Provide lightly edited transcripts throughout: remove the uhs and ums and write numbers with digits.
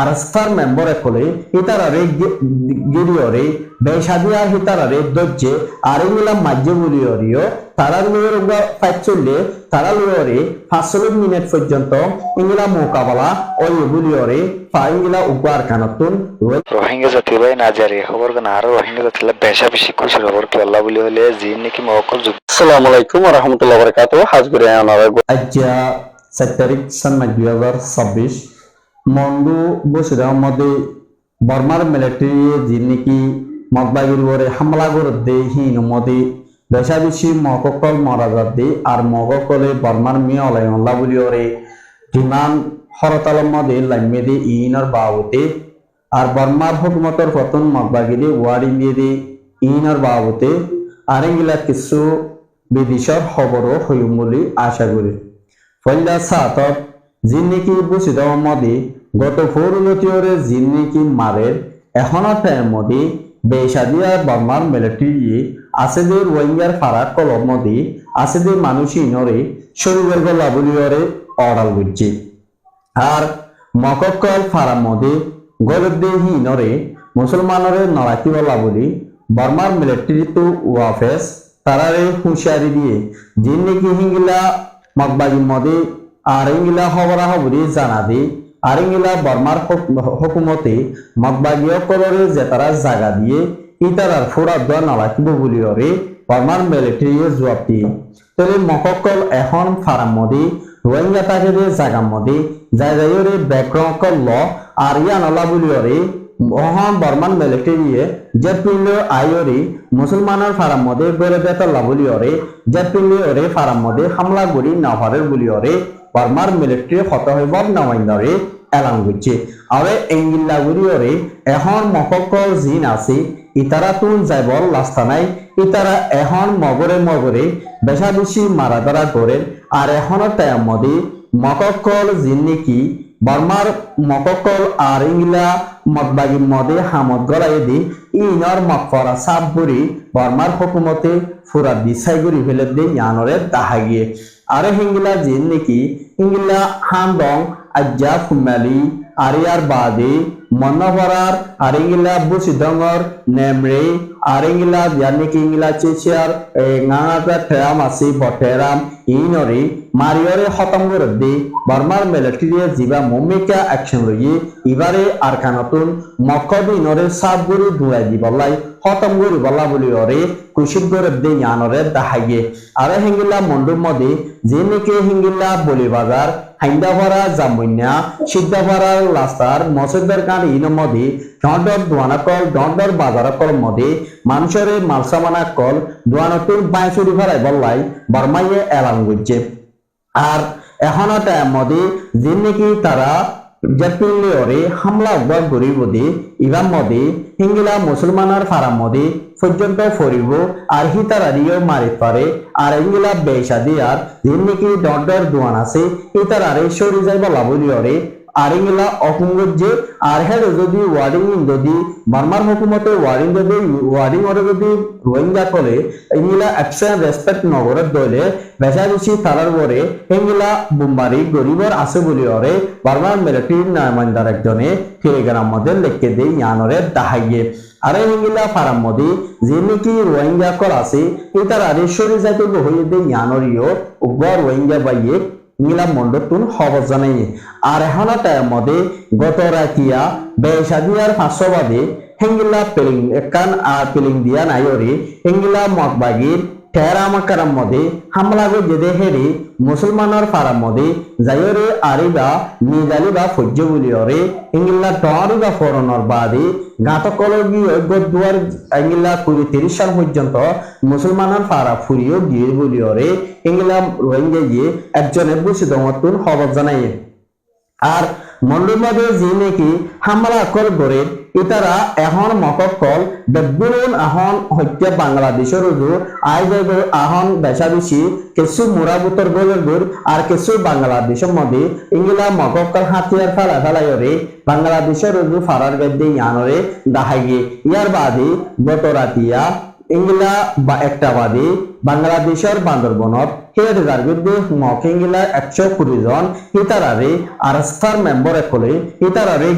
আরস্তার member একলে ইতারারে গিরিয়রে বেশাদিয়া হিতারারে দজ্জে আর ইংলা মাজ্য বলিয়রিও তারা লুয়ের ফাইচলে তারা লুয়েরে 5 minute পর্যন্ত ইংলা মোকাবেলা ওই বলিয়রে ফাইংলা উপার কানাতুন রোহিঙ্গা জাতি ভাই না জারি খবর না আর রোহিঙ্গা জাতি বেশা বেশি খুশি খবর কি আল্লাহ বলি হলে জিন নাকি মওকল যুদ্ধ। আসসালামু আলাইকুম ওয়া রাহমাতুল্লাহি ওয়া বারাকাতুহু হাজগুরে আনারে আজ্জা 7 তারিখ সন 2026 মন্ডু বসিরার মধ্যে বর্মার মিলিটারি জিন নাকি মগবাগির ওরে হামলা করতে হিন মধ্যে বেশা বেশি মককল মারা দে আর মককলে বর্মার মিয়া আল্লাহ বলি ওরে ডিমান হরতালের মধ্যে লাইমেদে ইনার বাবুতে আর বর্মার হুকুমতের পতন মগবাগিরে ওয়ারিং দিয়ে ইনার বাবুতে আর এগুলা কিছু বিদেশের খবরও হইম বলে আশা করি। ফল্লা সাতত জিন নাকি বসিত মধ্যে গত ফৌরলতিওরে জিন নাকি মারের এখনো টাইম মধ্যে বেসাদিয়া বর্মার মিলিটারি আছে যে রোহিঙ্গার ফারাক কলম মধ্যে আছে যে মানুষই নরে শরীরের গলা বলিওরে অর্ডার বুঝছে আর মককল ফারাম মধ্যে গরিব দেহি নরে মুসলমানরে নরাকি বলা বলি বর্মার মিলিটারি তো ওয়াফেস তারারে হুঁশিয়ারি দিয়ে জিন নাকি হিঙ্গিলা মগবাগির মধ্যে আর ইংলা খবরা খবরি জানা দি আর ইংলা বর্মার হুকুমতে মগবাগীয় কলরে যে তারা জায়গা দিয়ে ইতারার ফোরা দোয়া নালাকিব বলিওরে বর্মার মিলিটারি জবাব দিয়ে তবে মককল এখন ফারাম মধ্যে রোহিঙ্গা তাকে জায়গার মধ্যে জায়গায় ব্যাকগ্রাউন্ড ল আর ইয়ানলা বলিওরে মহান বর্মান মিলিটারি জেপিল আইওরে মুসলমানের ফারাম মধ্যে বেড়ে বেতলা বলিওরে জেপিল ওরে ফারাম মধ্যে হামলা করি নাভারের বলিওরে বর্মার মিলিটারি হত হইব নামাইন্দরে এলান করছে আর এঙ্গিল্লা বলিওরে এখন মককল জিন আছে ইতারা তুন যাইবল লাস্তা নাই ইতারা এখন মগরে বেশা বেশি মারা ধরা করে আর এখনো টাইম মধ্যে মককল জিন নাকি বর্মার মককল আর ইংলা মগবাগির মধ্যে হামদ গড়াই দি ইনর মকফরা সাপ বুড়ি বর্মার হুকুমতে ফুরা দিশাই গুড়ি ফেলে দিয়ে ইয়ানরে দাহা গিয়ে আরে হিংলা জিন নাকি ইংলা হান্দং আজ্জা ফুমালি আরিয়ার বাদে মন্নভরার আর ইংলা বুসিদঙ্গর নেমরে আর ইংলা জানিকি ইংলা চেচিয়ার গাঙাটা ঠেরাম আছে বটেরাম ইনরে মারিয়রে খতম করে দে বর্মার মিলিটারি জিবা মুমিকা অ্যাকশন লইয়ে এবারে আর কানাতুন মক্কদি নরে সাবগুরি দুয়াই দিবলাই খতম করে বলা বলি ওরে কুশিব করে দে ইয়ানরে দাহাইয়ে আরে হিঙ্গিলা মন্ডুর মধ্যে যে নাকি হিঙ্গিলা বলি বাজার হাইন্দাভরা জামুন্যা সিদ্ধাভরা লাস্তার মসজিদের কান ইন মধ্যে ডর দোয়ানা কল ডর বাজার কল মধ্যে মানুষের মালসামানা কল দোয়ানতুর বাইচুরি ভরাই বললাই বর্মাইয়ে এলান করছে আর এখনো টাইম মধ্যে যে নাকি তারা জেপিলে ওরে হামলা উদ্ধার করিব দে ইবাম মধ্যে হিঙ্গিলা মুসলমানের ফারাম মধ্যে পর্যন্ত ফরিব আর হিতারারিও মারি পারে আর ইংলা বেশা দিয়ার যে নাকি ডর দোয়ান আছে ইতারারে সরি যাইব লাভলি ওরে আর ইংলা অপুঙ্গজে আর হেড যদি ওয়ার্ডিং যদি বর্মার হুকুমতে ওয়ার্ডিং যদি ওয়ার্ডিং ওরে যদি রোহিঙ্গা করে ইংলা অ্যাকশন রেসপেক্ট নগরের দলে বেশা বেশি তারার পরে ইংলা বুম্বারি গরিবর আছে বলি ওরে বর্মার মিলিটারির নামাইন্দার একজনে টেলিগ্রাম মধ্যে লিখে দেয় ইয়ানরে দাহাইয়ে আরে ইংলা ফারাম মধ্যে যে নাকি রোহিঙ্গা কল আছে ইতার আরে সরি যাইতে হইয়ে দেয় ইয়ানরিও উগ্র রোহিঙ্গা বাইয়ে ইংলা মন্ডতুন খবর জানাই আর এখনো টাইম মধ্যে গত রাতিয়া বেসাদিয়ার 500 বাদে হিঙ্গিলা পেলিং একান আর পেলিং দিয়া নাইরে হিঙ্গিলা মগবাগির টেরা মাকারাম মধ্যে হামলা করে যেতে হেরে মুসলমানের ফারাম মধ্যে যাইরে আরিবা নিজালি বা ফজ্জ বলিওরে ইংলা টরি বা ফরনর বাদে গাতকলগি গদুয়ার ইংলা 30 সাল পর্যন্ত মুসলমানের ফারা ফুরিও গিয়ে বলিওরে ইংলা রোহিঙ্গা গিয়ে একজনের বুঝি দমতুন খবর জানাই আর মন্ডুর মধ্যে যে নাকি হামলা কল করে ইতারা এখন মককল বেগুন এখন হত্যা বাংলাদেশের রুজু আই যাইব এখন বেশা বেশি কিছু মুরাবুতর গোলের গুর আর কিছু বাংলাদেশের মধ্যে ইংলা মককল হাতিয়ার ফেলাই বাংলাদেশের রুজু ফারার গদ্দে ইয়ানরে দাহাইয়ে ইয়ার বাদে গত রাতিয়া ইংলা বা একটা বাদে বাংলাদেশের বান্দরবনত হেড জার্গিদে মকিংলা 120 জন ইতারারে আরস্তার মেম্বার একলে ইতারারে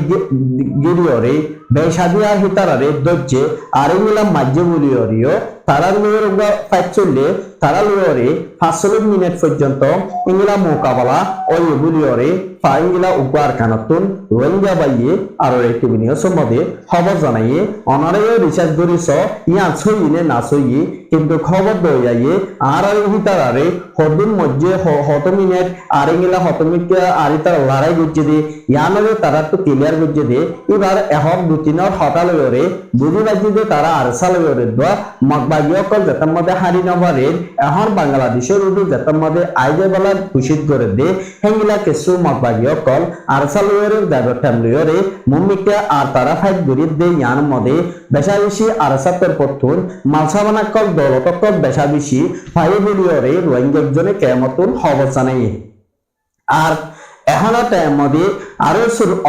গিরিয়রে বেশাদিয়া হিতারারে দজ্জে আরেঙ্গিলা মাজ্জে বুলিয়রিও তারা লুয়ের পাইচলে তারা লুয়রে 5 মিনিট পর্যন্ত ইংলা মোকাবেলা ওই বুলিয়রে ফাইংলা উপার কানতুন রোহিঙ্গা বাইয়ে আর একটি বিনিয়োগ সম্বন্ধে খবর জানাইয়ে অনারে রিসার্চ করিস ইয়া ছইনে না ছইয়ে কিন্তু খবর দইয়াইয়ে আর হিতারারে হদিন মধ্যে হত মিনিট আরেঙ্গিলা হত মিনিট আরি তার লড়াই করছে দে ইয়ানরে তারা তো ক্লিয়ার করছে দে এবার এখন দুতিনর হতালয়রে বুঝি বাজি দে তারা আরসালয়রে দোয়া মগবাগিয় কল যেতার মধ্যে হারি নবারের এখন বাংলাদেশের উদু যেতার মধ্যে আইজে বেলা ঘোষিত করে দে হেঙ্গিলা কিছু মগবাগিয় কল আরসালয়রের দাগর ঠামলয়রে মুমিকে আর তারা ফাইট গরিব দে ইয়ান মধ্যে বেশা বেশি আরসাতের পথুন মালসাবানা কল দৌলত কল বেশা বেশি ফাই বলিয়রে রোহিঙ্গা একজনে কেমতুন খবর জানাই আর এখনো টাইম মধ্যে আরো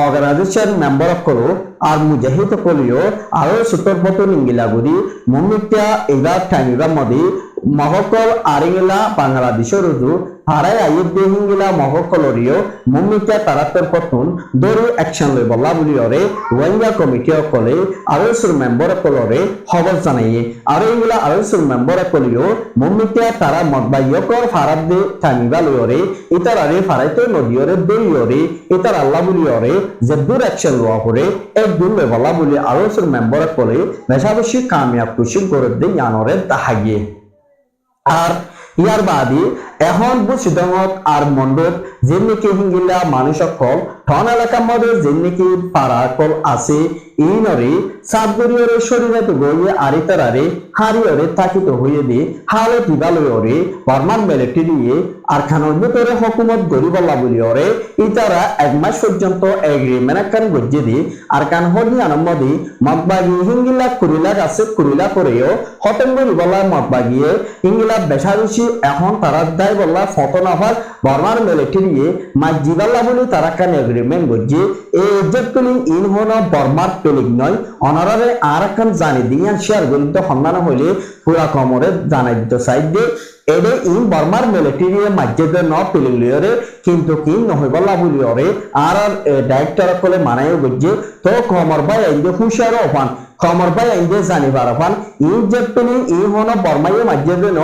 অর্গানাইজেশন মেম্বার করো আর মুজাহিদ কলিও আরো সুতর পতন ইংলাগুড়ি মুমিটা এবার টাইমিবার মধ্যে মহকল আরিংলা বাংলাদেশের রুজু হারাই আইব দে হিঙ্গিলা মহকলরিও মুমিটা তারাতর পতন দরু অ্যাকশন লই বলা বলিওরে রোহিঙ্গা কমিটি কলে আরো সুর মেম্বার কলরে খবর জানাইয়ে আর ইংলা আরো সুর মেম্বার কলিও মুমিটা তারা মতবাইয়কর ফারাদ দে টাইমিবা লইরে ইতারারে ফারাইতে নদিয়রে দেইয়রে ইতার আল্লাহ বলিওরে যে দূর অ্যাকশন লওয়া করে একদিন লই বলা বলি আরো সুর মেম্বার কলে বেশাবেশি কামিয়াব কুশিল করে দে ইয়ানরে তাহাগিয়ে আর ইয়ার বাদী এখন বুঝিদমত আর মন্ডপ যেমনিকি হিঙ্গিলা মানুষ সকল ঠন এলাকার মধ্যে যেমনিকি পাড়া কল আছে ইনরে সাবগরিয়রে শরীরে গইয়ে আরিতারারে হারিয়রে থাকিত হইয়ে দি হালে দিবালয়রে বর্মান মিলিটারিয়ে আর খানোর ভিতরে হুকুমত গরিবল্লা বলিয়রে ইতারা 1 মাস পর্যন্ত এগ্রিমেন্ট কান গজ্জে দি আর কান হদি আনমদি মগবাগি হিঙ্গিলা কুরিলা আছে কুরিলা করেও হতম গরিবল্লা মগবাগিয়ে হিঙ্গিলা বেশাবেশি এখন তারা দায় বললা ফতনাফার বর্মার মিলিটারিয়ে মাজিবাল্লা বলি তারা কান এগ্রিমেন্ট গজ্জে এই এক্সাক্টলি ইন হন বর্মার পেলিক নয় অনারারে আর কান জানি দিয়ান শেয়ার গলিত সম্মান হইলে পুরা কমরে জানাই দিত সাইড দে এডে ইন বর্মার মিলিটারি মাজ্জেদে ন পেলিলিয়রে কিন্তু কি নহইবল্লা বলিয়রে আর ডাইরেক্টর কলে মানায় গজ্জে তো কমর ভাই আইন্দে হুশার ওফান খমর ভাই আইন্দে জানিবার ওফান ইন জেপনি ই হন বর্মায়ে মাজ্জেদে ন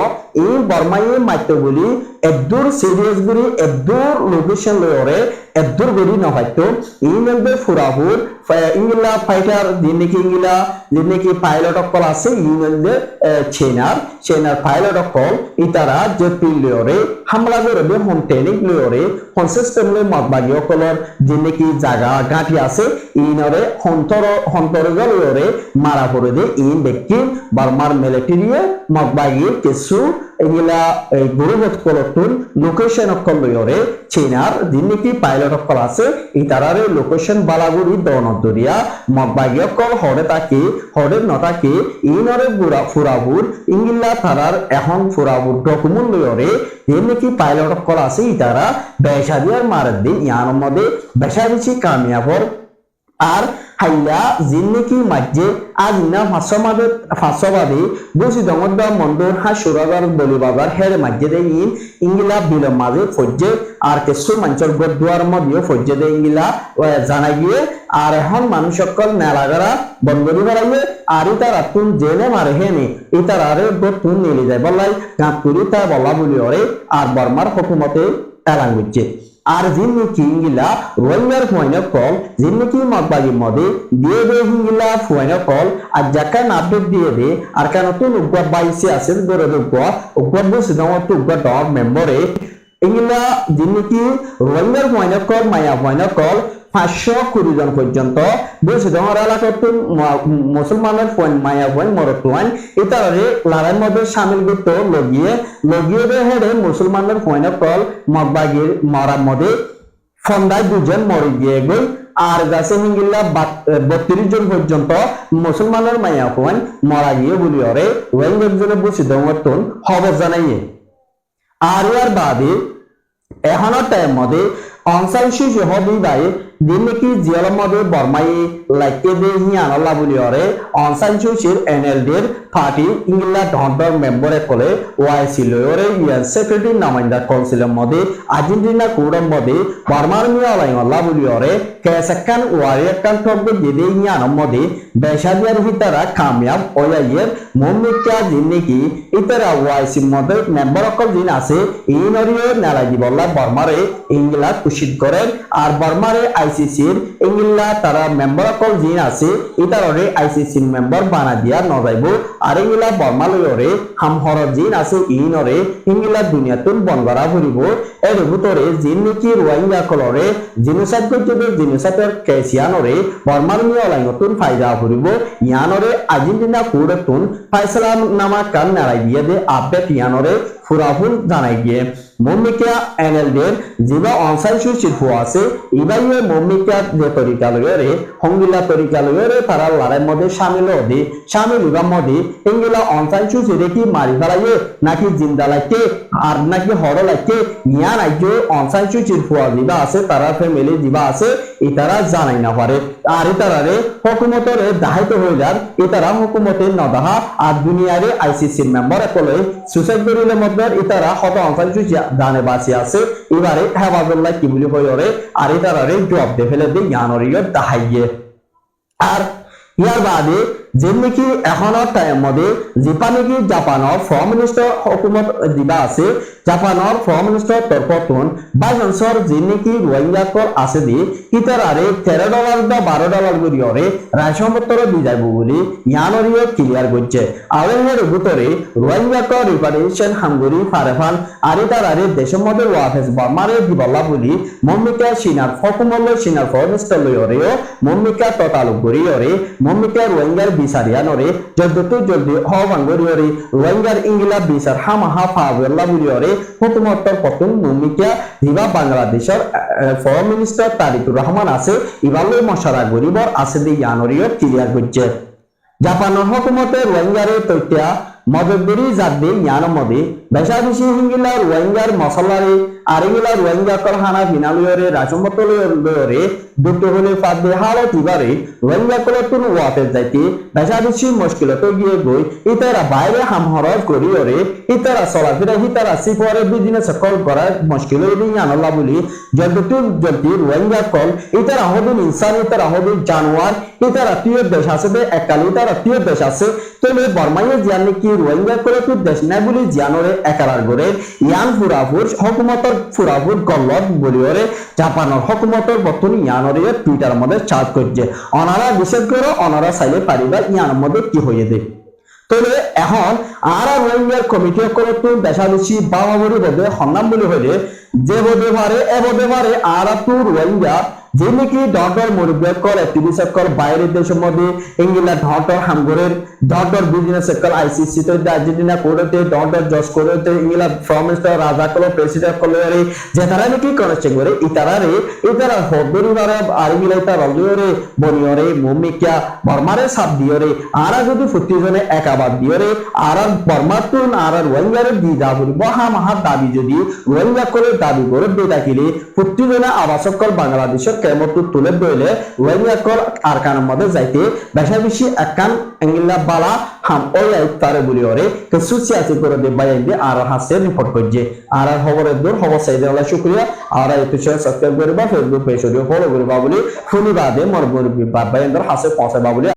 ই বর্মায়ে মাইতে বলি এদুর সিরিয়াস গুরি এদুর লোকেশন লয়রে এদুর গরি ন হয়তো ইনবে ফুরাহুর ইংলা ফাইটার দিনকি পাইলট কল আছে ইনবে চেনার পাইলট কল ইতারা যে পিলরে হামলা করে হোম ট্রেনিং লয়রে হোম সিস্টেম লয় মগবাগিও কলর দিনকি জায়গা গাঁটি আছে ইনরে হন্তর লয়রে মারা পড়ে দে ইন ব্যক্তি বার্মার মিলিটারিয়ে মগবাগি কিছু এগুলা গুরুবত কলতুন লোকেশন অকল লয়রে চেনার দিনকি পাইলট কল আছে ইতারারে লোকেশন বালাগুড়ি দনদরিয়া মগবাগিও কল হরে তাকে হরে নতাকে ইনরে বুড়া ফুরাবুর ইংলা তারার এখন ফুরাবুর ডকুমেন্ট লয়রে দিনকি পাইলট কল আছে ইতারা বেশাদিয়ার মারার দিন ইয়ার মধ্যে বেশাবেশি কামিয়াবর আর হাইলা জিন্নিকি মাঝে আজ না ফাঁসবাদে বুঝি দমদ্দা মন্ডর হাসুরাগার বলিবাগার হের মাঝে দে ইংলা বিলম মাঝে ফজ্জে আর কিছু মানুষের গদুয়ার মধ্যেও ফজ্জে দে ইংলা জানা গিয়ে আর এখন মানুষ সকল নেলাগারা বনগরি বাড়াইয়ে আর ইতার আতুন জেনে মারে হেনে ইতার আরে গতুন নিয়ে যায় বললাই গাঁত করি তা বলা বলি ওরে আর বর্মার হুকুমতে এলান বুঝছে আর জিন্নিকি ইংলা রোহিঙ্গার ফুয়াইনা কল জিন্নিকি মগবাগির মধ্যে দিয়ে দে হিঙ্গিলা ফুয়াইনা কল আর জাকান আপডেট দিয়ে দে আর কেন তো উগ্র বাইসে আছে ধরে উগ্র বসে দেওয়া তো উগ্র ডগ মেম্বরে ইংলা জিন্নিকি রোহিঙ্গার ফুয়াইনা কল মায়া ফুয়াইনা কল 520 জন পর্যন্ত বেশি তোমার এলাকার মুসলমানের ফোন মায়া ফোন মরতুয়ান ইতারে লড়াইয়ের মধ্যে সামিল করতে লগিয়ে হেরে মুসলমানের ফোন কল মগবাগির মরার মধ্যে ফন্দায় 2 জন মরে গিয়ে গই আর গাছে হিঙ্গিল্লা 32 জন পর্যন্ত মুসলমানের মায়া ফোন মরা গিয়ে বলি ওরে রোহিঙ্গার জন্য বসে তোমার খবর জানাইয়ে আর ইয়ার বাদে এখনো টাইম মধ্যে অনসাইশি সহ দুই ভাই যিনি কি জিয়ালের মধ্যে বর্মাই লাইকে দে হিয়ানলা বলি অরে অনসান সুশির এনএলডির পার্টি ইংলা ডন্ডর মেম্বারে কলে ওআইসি লয়রে ইউএন সেক্রেটারি নামাইন্দা কাউন্সিলের মধ্যে আর্জেন্টিনা কুড়ম মধ্যে বর্মার মিয়ালাইমল্লা বলি অরে কেসাকান ওয়ারিয়াকান টব্দ যেদে হিয়ানম মধ্যে বেশাদিয়ার হিতারা কামিয়াব ওয়াইয়ের মুমিকা যিনি কি ইতারা ওআইসি মধ্যে মেম্বার অকল যিনি আছে এই নরিও নালাজি বল্লা বর্মারে ইংলা কুশিত করেন আর বর্মারে আইসিসির ইংলা তারা মেম্বার অকল যিনি আছে ইতারে আইসিসির মেম্বার বানা দিয়া নজাইব আর ইংলা বর্মা লয়রে হামহর যিনি আছে ইনরে ইংলা দুনিয়াতুন বনগরা ভরিব এর ভিতরে যিনি কি রোহিঙ্গা কলরে জিনোসাইড করতে জিনোসাইডের কেসিয়ানরে বর্মার মিয়ালাই নতুন ফায়দা ভরিব ইয়ানরে আর্জেন্টিনা কুড়তুন ফাইসলা নামা কান নারাই দিয়ে দে আপডেট ইয়ানরে ফুরাফুল জানাই গিয়ে মমিকা এনএলডের যেবা অনসাইন সুচিত হওয়া আছে ইবাইয়ে মমিকা যে তরিকা লয়রে হংগিলা তরিকা লয়রে তারা লড়াই মধ্যে শামিল ইবার মধ্যে ইংলা অনসাইন সুচি রেখি মারি ফেলাইয়ে নাকি জিন্দা লাইকে আর নাকি হর লাইকে ইয়া নাকি অনসাইন সুচিত হওয়া যেবা আছে তারা ফ্যামিলি যেবা আছে ইতারা জানাই না পারে আর ইতারারে হুকুমতের দায়িত্ব হয়ে যার ইতারা হুকুমতের নদাহা আর দুনিয়ারে আইসিসির মেম্বার একলে সুসাইড করিলে মধ্যে ইতারা হত অনসাইন সুচি জানে বাঁচি আছে এবারে হেফাজুল্লাহ কি বলি হয়ে আর ইতারারে জবাব দে ফেলে দিয়ে ইয়ানরিয় দাহাইয়ে আর ইয়ার বাদে যেমনি কি এখনৰ টাইম মধ্যে জাপানে কি জাপানৰ ফরেন মিনিস্টার হুকুমত দিবা আছে জাপানৰ ফরেন মিনিস্টার তরফতুন বাইজনসর যেমনি কি রোহিঙ্গাকর আছে দি ইতারারে $13 বা $12 করিয়রে রায়সম্পত্তর দিজাইব বলি ইয়ানরিও ক্লিয়ার করছে আর এর ভিতরে রোহিঙ্গাকর রিপারেশন হাঙ্গুরি ফারেফান আর ইতারারে দেশের মধ্যে ওয়াফেস বর্মারে দিবল্লা বলি মম্মিকা সিনার হুকুমল সিনার ফরেন মিনিস্টার লয়রেও মম্মিকা ততালুক করিয়রে মম্মিকা রোহিঙ্গার বিচারিয়ানরে জলদি হওয়াঙ্গরিয়রে রোহিঙ্গার ইংলা বিচার হামাহা ফাওয়েল্লা বুলিয়রে হুকুমতর পতন মমিকা দিবা বাংলাদেশের ফরেন মিনিস্টার তারিকুর রহমান আছে ইবালে মশারা গরিবর আছে দি ইয়ানরিও ক্লিয়ার করছে জাপানের হুকুমতে রোহিঙ্গারে তৈত্যা মদতগুরি জাদে ইয়ান মধ্যে বেশাবেশি হিঙ্গিলা রোহিঙ্গার মশলারে আর ইংলা রোহিঙ্গা কর হানা ফিনালুয়রে রাজমতলুয়রে দুটো হলে ফাদে হালত ইবারে রোহিঙ্গা কলতুন ওয়াতে যাইতে বেশাবেশি মুশকিলত গিয়ে গই ইতারা বাইরে হামহরজ করিয়রে ইতারা চলাফেরা হিতারা সিফরে বিজনেস কল করা মুশকিল হইলে ইয়ানল্লা বলি জলদি রোহিঙ্গা কল ইতারা হদিন ইনসান ইতারা হদিন জানোয়ার ইতারা তিয় দেশ আছে একালি ইতারা তিয় দেশ আছে তবে বর্মাইয়ে জানি কি রোহিঙ্গা কলতুন দেশ না বলি জানরে একালার গরে ইয়ান ফুরাফুর হুকুমতর ফুরাফুর গল্লত বলিওরে জাপানের হুকুমতর বর্তন ইয়ানরে টুইটার মধ্যে চার্জ করছে অনারা বিশেষ করে অনারা চাইলে পারিবা ইয়ানের মধ্যে কি হয়ে দেয় তবে এখন আর রোহিঙ্গার কমিটি করতুন বেশাবেশি বাবাবরি বদে সন্নাম বলি হইলে যে বদে পারে এ বদে পারে আর রোহিঙ্গা যেমনি কি ডটর মুরব্বকল অ্যাক্টিভিস্ট সকল বাইরের দেশের মধ্যে ইংল্যান্ড ডটর হামগরের ডটর বিজনেস সকল আইসিসি তে আর্জেন্টিনা কোর্টে ডটর জজ কোর্টে ইংল্যান্ড ফরেন মিনিস্টার রাজা কল প্রেসিডেন্ট কলরে যে তারা নাকি করছে করে ইতারা হদরি বারে আর ইংল্যান্ড রলরে বনিয়রে মুমিকা বর্মারে সাপ দিয়রে আর যদি ফুটি জনে একাবাদ দিয়রে আর বর্মাতুন আর রোহিঙ্গারে দি যাবরি বহা মাহা দাবি যদি রোহিঙ্গা করে দাবি করে দেতাকিলে ফুটি জনে আবাসকল বাংলাদেশের কেমত তুলে দইলে রোহিঙ্গা কল আর কানের মধ্যে যাইতে বেশাবেশি একান এঙ্গিলা বালা হাম ওই তারে বলি ওরে কে সুসিয়াসি করে দে বাইন্দে আর হাসে রিপোর্ট করছে আর খবরের দূর খবর চাইতে আল্লাহ শুকরিয়া আর একটু সাবস্ক্রাইব করবা ফেসবুক পেজ ফলো করবা বলি শুনিবা দে মোর মুরব্বি বাইন্দর হাসে পৌঁছাবা বলি